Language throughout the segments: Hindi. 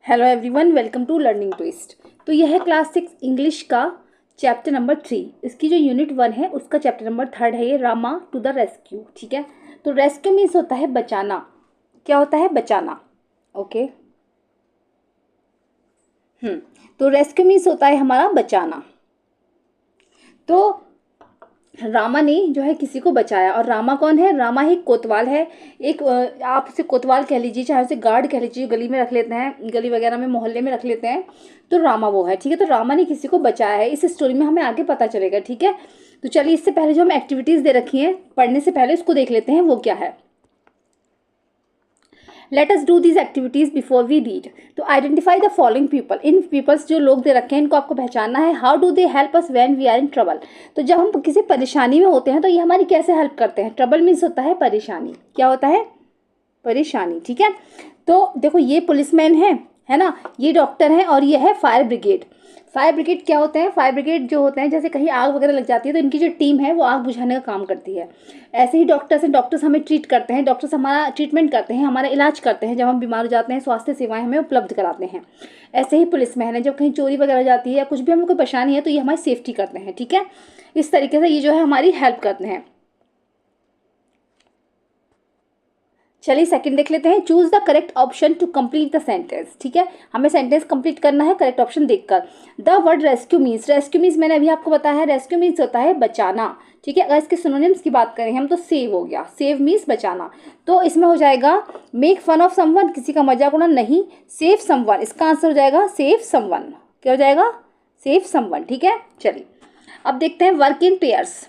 Hello everyone, welcome to learning twist. तो यह है क्लास 6 इंग्लिश का चैप्टर नंबर 3। इसकी जो यूनिट 1 है उसका चैप्टर नंबर 3 है ये, रामा टू द रेस्क्यू। ठीक है, तो रेस्क्यू मीन्स होता है बचाना। क्या होता है? बचाना। ओके। तो रेस्क्यू मीन्स होता है हमारा बचाना। तो रामा ने जो है किसी को बचाया। और रामा कौन है? रामा एक कोतवाल है। एक आप उसे कोतवाल कह लीजिए, चाहे उसे गार्ड कह लीजिए, गली में रख लेते हैं, गली वगैरह में, मोहल्ले में रख लेते हैं। तो रामा वो है। ठीक है, तो रामा ने किसी को बचाया है। इस स्टोरी में हमें आगे पता चलेगा। ठीक है, तो चलिए इससे पहले जो हम एक्टिविटीज़ दे रखी हैं पढ़ने से पहले उसको देख लेते हैं वो क्या है। Let us do these activities before we read. तो identify the following people. In peoples जो लोग दे रखे हैं इनको आपको पहचानना है। How do they help us when we are in trouble. तो जब हम किसी परेशानी में होते हैं तो ये हमारी कैसे हेल्प करते हैं। ट्रबल मीन्स होता है परेशानी। क्या होता है? परेशानी। ठीक है, तो देखो ये पुलिसमैन है ना, ये डॉक्टर है और ये है फायर ब्रिगेड। फायर ब्रिगेड क्या होते हैं? फायर ब्रिगेड जो होते हैं, जैसे कहीं आग वगैरह लग जाती है तो इनकी जो टीम है वो आग बुझाने का काम करती है। ऐसे ही डॉक्टर्स हैं, डॉक्टर्स हमें ट्रीट करते हैं, डॉक्टर्स हमारा ट्रीटमेंट करते हैं, हमारा इलाज करते हैं जब हम बीमार हो जाते हैं, स्वास्थ्य सेवाएं हमें उपलब्ध कराते हैं। ऐसे ही पुलिसमैन है, जब कहीं चोरी वगैरह हो जाती है या कुछ भी हमें कोई परेशानी है तो ये हमारी सेफ्टी करते हैं। ठीक है, इस तरीके से ये जो है हमारी हेल्प करते हैं। चलिए सेकंड देख लेते हैं। Choose the correct option to complete the sentence. ठीक है, हमें सेंटेंस कंप्लीट करना है करेक्ट ऑप्शन देखकर। The word rescue means. Rescue means मैंने अभी आपको बताया है, रेस्क्यू मीन्स होता है बचाना। ठीक है, अगर इसके सिनोनिम्स की बात करें हम तो सेव हो गया। सेव मीन्स बचाना। तो इसमें हो जाएगा मेक फन ऑफ समवन, किसी का मजाक उड़ाना। नहीं, सेव समवन, इसका आंसर हो जाएगा सेव समवन। क्या हो जाएगा? Save someone. ठीक है, चलिए अब देखते हैं work in pairs.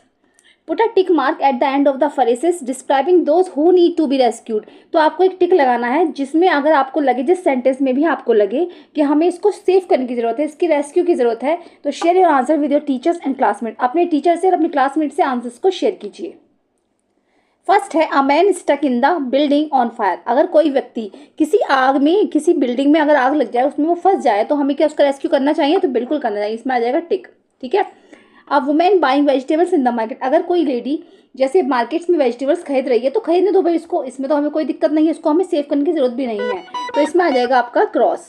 Put a tick mark at the end of the phrases describing those who need to be rescued. तो आपको एक टिक लगाना है जिसमें अगर आपको लगे, जिस सेंटेंस में भी आपको लगे कि हमें इसको सेव करने की जरूरत है, इसकी रेस्क्यू की जरूरत है, तो share your answer with your teachers and classmate. अपने टीचर से और अपने क्लासमेट से आंसर्स को शेयर कीजिए। फर्स्ट है a man stuck in the building on fire. अगर कोई व्यक्ति किसी आग में, किसी बिल्डिंग में अगर आग लग जाए, उसमें वो फंस जाए, तो हमें क्या उसका रेस्क्यू करना चाहिए? तो बिल्कुल करना चाहिए। इसमें आ जाएगा टिक। ठीक है, अब women buying vegetables in the market. अगर कोई लेडी जैसे मार्केट्स में वेजिटेबल्स खरीद रही है तो खरीदने दो भाई इसको, इसमें तो हमें कोई दिक्कत नहीं है, इसको हमें सेव करने की जरूरत भी नहीं है। तो इसमें आ जाएगा आपका क्रॉस।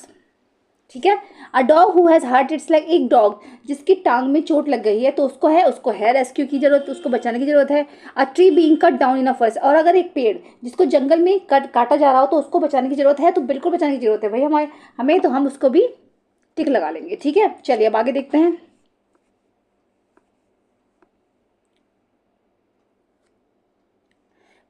ठीक है, a dog who has hurt its leg. एक डॉग जिसकी टांग में चोट लग गई है तो उसको है रेस्क्यू की जरूरत, उसको बचाने की जरूरत है। A tree being cut down in a forest. और अगर एक पेड़ जिसको जंगल में काटा जा रहा हो तो उसको बचाने की जरूरत है, तो बिल्कुल बचाने की जरूरत है भाई हमें तो हम उसको भी टिक लगा लेंगे। ठीक है, चलिए अब आगे देखते हैं।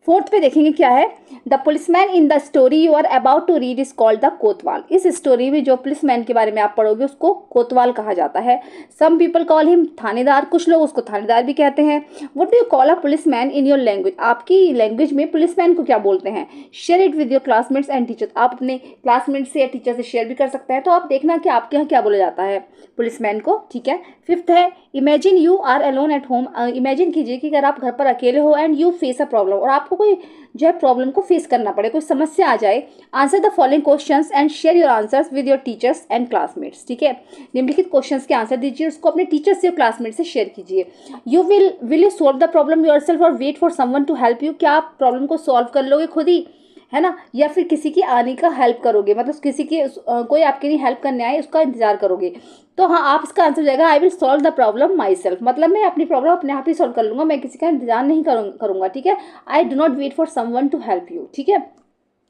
फोर्थ पे देखेंगे क्या है। The policeman in the story you are about to read is called the kotwal. इस स्टोरी में जो पुलिसमैन के बारे में आप पढ़ोगे उसको कोतवाल कहा जाता है। सम पीपल कॉल हिम थानेदार, कुछ लोग उसको थानेदार भी कहते हैं। What do you call a policeman in your language. आपकी लैंग्वेज में पुलिसमैन को क्या बोलते हैं? Share it with your classmates and teachers. आप अपने क्लासमेट से या टीचर से शेयर भी कर सकते हैं। तो आप देखना कि आपके यहाँ क्या बोला जाता है पुलिसमैन को। ठीक है, फिफ्थ है imagine you are alone at home. Imagine कीजिए कि अगर आप घर पर अकेले हो and you face a problem, और आपको कोई जो है प्रॉब्लम को फेस करना पड़े, कोई समस्या आ जाए। Answer the following questions and share your answers with your teachers and classmates. ठीक है, निम्नलिखित क्वेश्चंस के आंसर दीजिए, उसको अपने टीचर्स या क्लासमेट से शेयर कीजिए। You will you solve the problem yourself और wait for someone to help you. क्या आप प्रॉब्लम को सॉल्व कर लोगे खुद ही, है ना, या फिर किसी की आने का हेल्प करोगे, मतलब किसी की कोई आपके लिए हेल्प करने आए उसका इंतजार करोगे। तो हाँ, आप इसका आंसर हो जाएगा I will solve the problem my self. मतलब मैं अपनी प्रॉब्लम अपने आप ही सॉल्व कर लूंगा, मैं किसी का इंतजार नहीं करूंगा। ठीक है, I do not wait for someone to help you. ठीक है,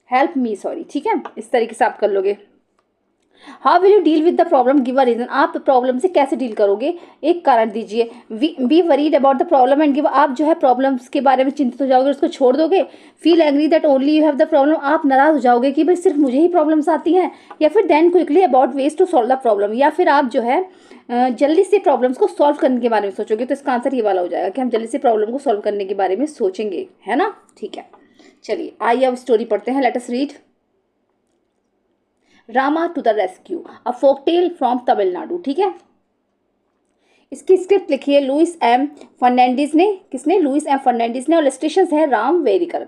हेल्प मी, सॉरी। ठीक है, इस तरीके से आप कर लोगे। How will you deal with the problem, give a reason. आप प्रॉब्लम से कैसे डील करोगे, एक कारण दीजिए। Be worried about the problem and give. आप जो है प्रॉब्लम्स के बारे में चिंतित हो जाओगे, उसको छोड़ दोगे। Feel angry that only you have the problem. आप नाराज हो जाओगे कि भाई सिर्फ मुझे ही प्रॉब्लम्स आती हैं। या फिर then quickly about ways to solve the problem. या फिर आप जो है जल्दी से प्रॉब्लम्स को सॉल्व करने के बारे में सोचोगे। तो इसका आंसर ये वाला हो जाएगा कि हम जल्दी से प्रॉब्लम को सॉल्व करने के बारे में सोचेंगे, है ना। ठीक है, चलिए आइए अब स्टोरी पढ़ते हैं। Let us read Rama to the rescue, a folktale from Tamil Nadu. ठीक है, इसकी स्क्रिप्ट लिखी है लुइस एम फर्नांडिस ने। किसने? लुइस एम फर्नांडिस ने। और इलस्ट्रेशंस है राम वेरिकर।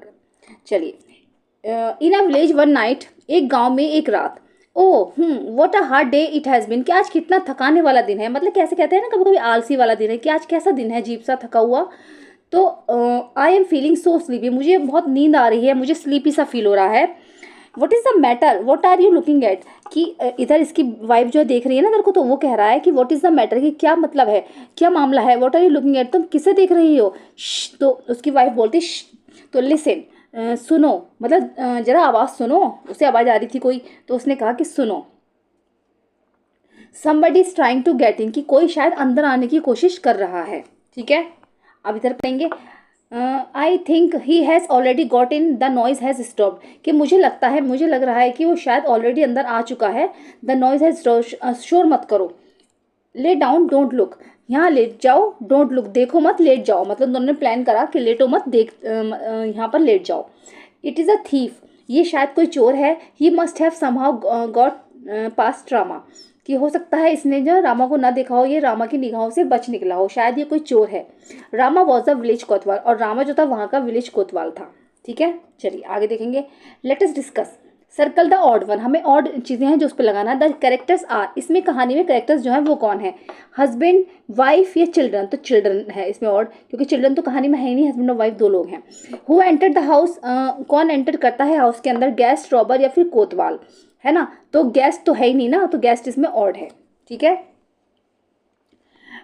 चलिए, in a village one night. एक गांव में एक रात। Oh what a hard day it has been. कि आज कितना थकाने वाला दिन है। मतलब कैसे कहते हैं ना, कभी कभी आलसी वाला दिन है, कि आज कैसा दिन है, अजीब सा थका हुआ। तो I am feeling so sleepy. मुझे बहुत नींद आ रही है, मुझे स्लीपी सा फील हो रहा है। What is the matter, what are you looking at, कि इधर इसकी वाइफ जो देख रही है ना इधर को, तो वो कह रहा है कि व्हाट इज़ द मैटर, कि क्या मतलब है, क्या मामला है, what are you looking at, तुम किसे देख रही हो। तो उसकी वाइफ बोलती तो लिसन, सुनो, मतलब जरा आवाज़ सुनो, उसे आवाज़ आ रही थी कोई, तो उसने कहा कि सुनो, somebody is trying to get in, कि कोई शायद अंदर आने की कोशिश कर रहा है। ठीक है, अब इधर पढ़ेंगे, I think he has already got in, the noise has stopped, कि मुझे लगता है, मुझे लग रहा है कि वो शायद ऑलरेडी अंदर आ चुका है। द नॉइज हैज़, शोर मत करो। ले डाउन डोंट लुक, यहाँ लेट जाओ, डोंट लुक देखो मत, लेट जाओ, मतलब दोनों ने प्लान करा कि लेटो मत, देख यहाँ पर लेट जाओ। इट इज़ अ थीफ, ये शायद कोई चोर है। He must have somehow got past Rama, कि हो सकता है इसने जो रामा को ना देखा हो, ये रामा की निगाहों से बच निकला हो, शायद ये कोई चोर है। रामा वॉज अ विलेज कोतवाल, और रामा जो था वहाँ का विलेज कोतवाल था। ठीक है, चलिए आगे देखेंगे। Late us discuss, circle the odd one, हमें ऑड चीज़ें हैं जो उस पर लगाना है। द कैरेक्टर्स आर, इसमें कहानी में कैरेक्टर्स जो है वो कौन है, हस्बैंड, वाइफ या चिल्ड्रन, तो चिल्ड्रन है इसमें ऑड, क्योंकि चिल्ड्रन तो कहानी में है ही नहीं, हस्बैंड और वाइफ दो लोग हैं। हु एंटर द हाउस, कौन एंटर करता है हाउस के अंदर, गेस्ट, रॉबर या फिर कोतवाल, है ना, तो गेस्ट तो है ही नहीं ना, तो गेस्ट इसमें ऑड है। ठीक है,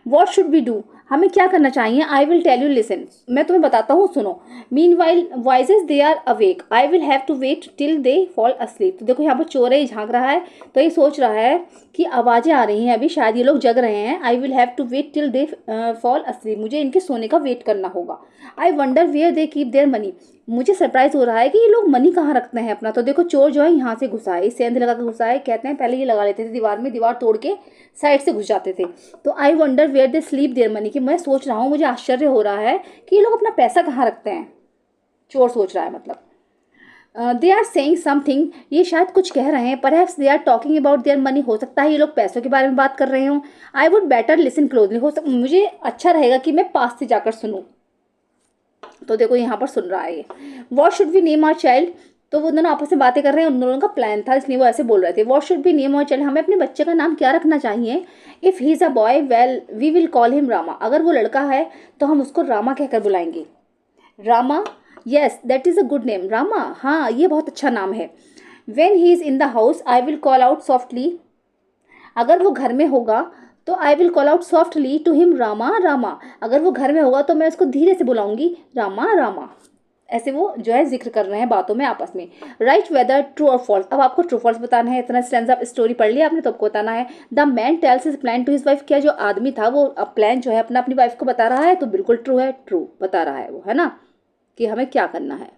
वॉट शुड वी डू, हमें क्या करना चाहिए। I will tell you listen, मैं तुम्हें बताता हूँ सुनो। Meanwhile voices they are awake, I will have to wait till they fall asleep, तो देखो यहाँ पर चोर है, ये झाँक रहा है, तो ये सोच रहा है कि आवाज़ें आ रही हैं अभी, शायद ये लोग जग रहे हैं। I will have to wait till they fall asleep, मुझे इनके सोने का वेट करना होगा। I wonder where they keep their money, मुझे सरप्राइज हो रहा है कि ये लोग मनी कहाँ रखते हैं अपना, तो देखो चोर जो है यहाँ से घुसा है, सेंध लगा के घुसा है, कहते हैं पहले ये लगा लेते थे दीवार में, दीवार तोड़ के साइड से घुस जाते थे। तो I wonder where they sleep their money, कि मैं सोच रहा हूँ, मुझे आश्चर्य हो रहा है कि ये लोग अपना पैसा कहाँ रखते हैं, चोर सोच रहा है मतलब। दे आर सेइंग समथिंग, ये शायद कुछ कह रहे हैं। Perhaps they are talking about their money, हो सकता है ये लोग पैसों के बारे में बात कर रहे हों। I would better listen closely, मुझे अच्छा रहेगा कि मैं पास से जाकर सुनूं, तो देखो यहाँ पर सुन रहा है ये। What should we name our child, तो वो दोनों आपस में बातें कर रहे हैं, उन दोनों का प्लान था इसलिए वो ऐसे बोल रहे थे। What should be name our child, हमें अपने बच्चे का नाम क्या रखना चाहिए। If he is a boy well we will call him Rama, अगर वो लड़का है तो हम उसको रामा कहकर बुलाएंगे। Rama, yes that is a good name, Rama, हाँ ये बहुत अच्छा नाम है। When he is in the house I will call out softly, अगर वो घर में होगा तो I will call out softly to him Rama Rama, अगर वो घर में होगा तो मैं उसको धीरे से बुलाऊंगी रामा रामा। ऐसे वो जो है जिक्र कर रहे हैं बातों में आपस में। राइट वेदर ट्रू और फॉल्स, अब आपको ट्रू फॉल्स बताना है, इतना स्टैंजा स्टोरी पढ़ लिया आपने तो आपको बताना है। The man tells his plan to his wife, क्या जो आदमी था वो प्लान जो है अपना अपनी वाइफ को बता रहा है, तो बिल्कुल ट्रू है, ट्रू बता रहा है वो, है ना, कि हमें क्या करना है।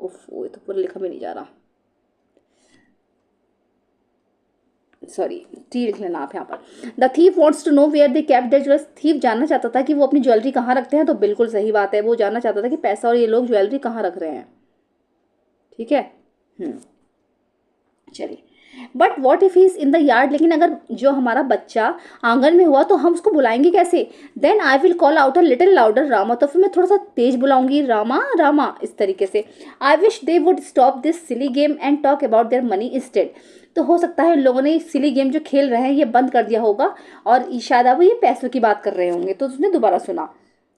उफ, ये तो पूरा लिखा भी नहीं जा रहा, सॉरी टी लिख लेना आप यहाँ पर। The thief wants to know where they kept their jewellery, thief जानना चाहता था कि वो अपनी ज्वेलरी कहाँ रखते हैं, तो बिल्कुल सही बात है, वो जानना चाहता था कि पैसा और ये लोग ज्वेलरी कहाँ रख रहे हैं। ठीक है, चलिए। But what if he is in the yard, लेकिन अगर जो हमारा बच्चा आंगन में हुआ तो हम उसको बुलाएंगे कैसे। Then I will call out a little louder Rama, तो फिर मैं थोड़ा सा तेज बुलाऊंगी रामा रामा, इस तरीके से। I wish they would stop this silly game and talk about their money instead, तो हो सकता है लोगों ने सिली गेम जो खेल रहे हैं ये बंद कर दिया होगा और शायद अब ये पैसों की बात कर रहे होंगे, तो उसने दोबारा सुना,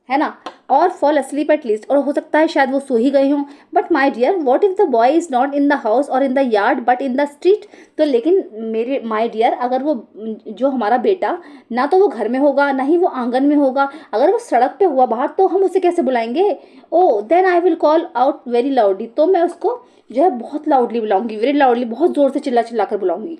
है ना। और फॉल अस्लीप एट लीस्ट, और हो सकता है शायद वो सो ही गए हों। But my dear what if the boy is not in the house और in the yard but in the street, तो लेकिन मेरे माई डियर अगर वो जो हमारा बेटा ना तो वो घर में होगा ना ही वो आंगन में होगा, अगर वो सड़क पे हुआ बाहर, तो हम उसे कैसे बुलाएंगे। Oh then I will call out very loudly, तो मैं उसको जो है बहुत लाउडली बुलाऊंगी, वेरी लाउडली, बहुत ज़ोर से चिल्ला चिल्ला कर बुलाऊंगी।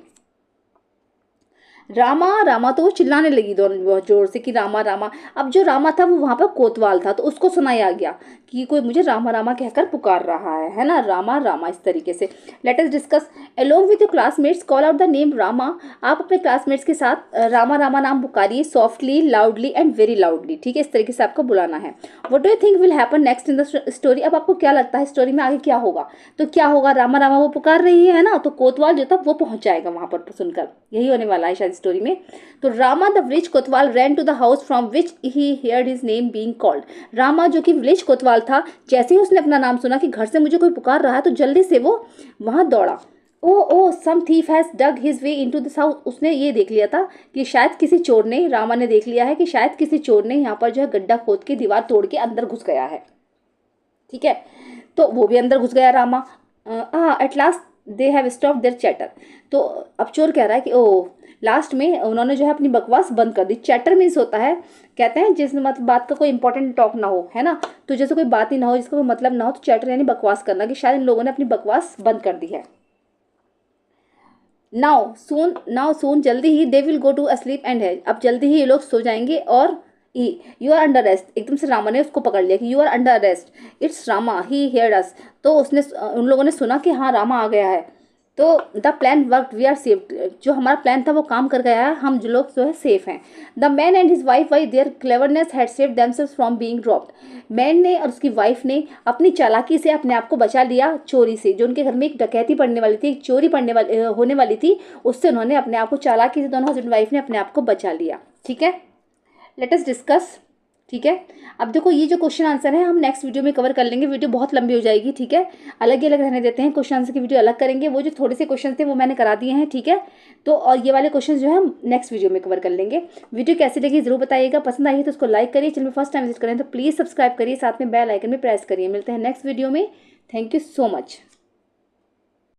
रामा रामा, तो वो चिल्लाने लगी दोनों बहुत जोर से कि रामा रामा। अब जो रामा था वो वहाँ पर कोतवाल था, तो उसको सुनाई आ गया कि कोई मुझे रामा रामा कहकर पुकार रहा है ना, रामा रामा, इस तरीके से। Let us discuss along with your classmates call out the name Rama, आप अपने क्लासमेट्स के साथ रामा रामा नाम पुकारिए, softly loudly and very loudly. ठीक है, इस तरीके से आपको बुलाना है। What do you think will happen next in the story, अब आपको क्या लगता है स्टोरी में आगे क्या होगा। तो क्या होगा, रामा रामा वो पुकार रही है ना, तो कोतवाल जो था वो पहुंच जाएगा वहां पर सुनकर, यही होने वाला है शायद स्टोरी में। तो रामा द विलेज कोतवाल ran to the house from which he heard his name being called, Rama जो कि विलेज कोतवाल था, जैसे ही उसने अपना नाम सुना कि घर से मुझे कोई पुकार रहा है, तो जल्दी से वो वहां दौड़ा। Oh some thief has dug his way into this house, उसने ये देख लिया था कि शायद किसी चोर ने, रामा ने देख लिया है कि शायद किसी चोर ने यहाँ पर जो है गड्ढा खोद के दीवार तोड़ के अंदर घुस गया है। ठीक है, तो वो भी अंदर घुस गया Rama. At last they have stop their chatter. तो अब चोर कह रहा है कि ओ लास्ट में उन्होंने जो है अपनी बकवास बंद कर दी। चैटर मीन्स होता है, कहते हैं जिस मतलब बात का कोई इंपॉर्टेंट टॉक ना हो, है ना, तो जैसे कोई बात ही ना हो, जिसका कोई मतलब ना हो, तो चैटर यानी बकवास करना, कि शायद इन लोगों ने अपनी बकवास बंद कर दी है। नाउ सून जल्दी ही they will go to sleep and है, अब जल्दी ही ये लोग सो जाएंगे। और यू आर अंडर अरेस्ट, एकदम से रामा ने उसको पकड़ लिया कि you are under arrest, it's Rama he heard us. तो उसने उन लोगों ने सुना कि हाँ रामा आ गया है। तो the plan work, we are safe, जो हमारा प्लान था वो काम कर गया है, हम जो लोग जो है सेफ हैं। The man and his wife by there cleverness had saved themselves from being robbed. Man ने और उसकी वाइफ ने अपनी चालाकी से अपने आप को बचा लिया चोरी से। जो उनके घर में एक डकैती पड़ने वाली थी, एक चोरी होने वाली थी, उससे उन्होंने अपने आप को चालाकी से, दोनों हस्बैंड वाइफ ने अपने आप को बचा लिया। ठीक है, लेट अस डिस्कस। ठीक है, अब देखो ये जो क्वेश्चन आंसर है हम नेक्स्ट वीडियो में कवर कर लेंगे, वीडियो बहुत लंबी हो जाएगी। ठीक है, अलग ही अलग रहने देते हैं, क्वेश्चन आंसर की वीडियो अलग करेंगे। वो जो थोड़े से क्वेश्चन थे वो मैंने करा दिए हैं। ठीक है, तो और ये वाले क्वेश्चन जो है हम नेक्स्ट वीडियो में कवर कर लेंगे। वीडियो कैसी लगी जरूर बताइएगा, पसंद आई है तो उसको लाइक करिए, चैनल में फर्स्ट टाइम विजिट करें तो प्लीज़ सब्सक्राइब करिए, साथ में बेल आइकन में प्रेस करिए। मिलते हैं नेक्स्ट वीडियो में। Thank you so much.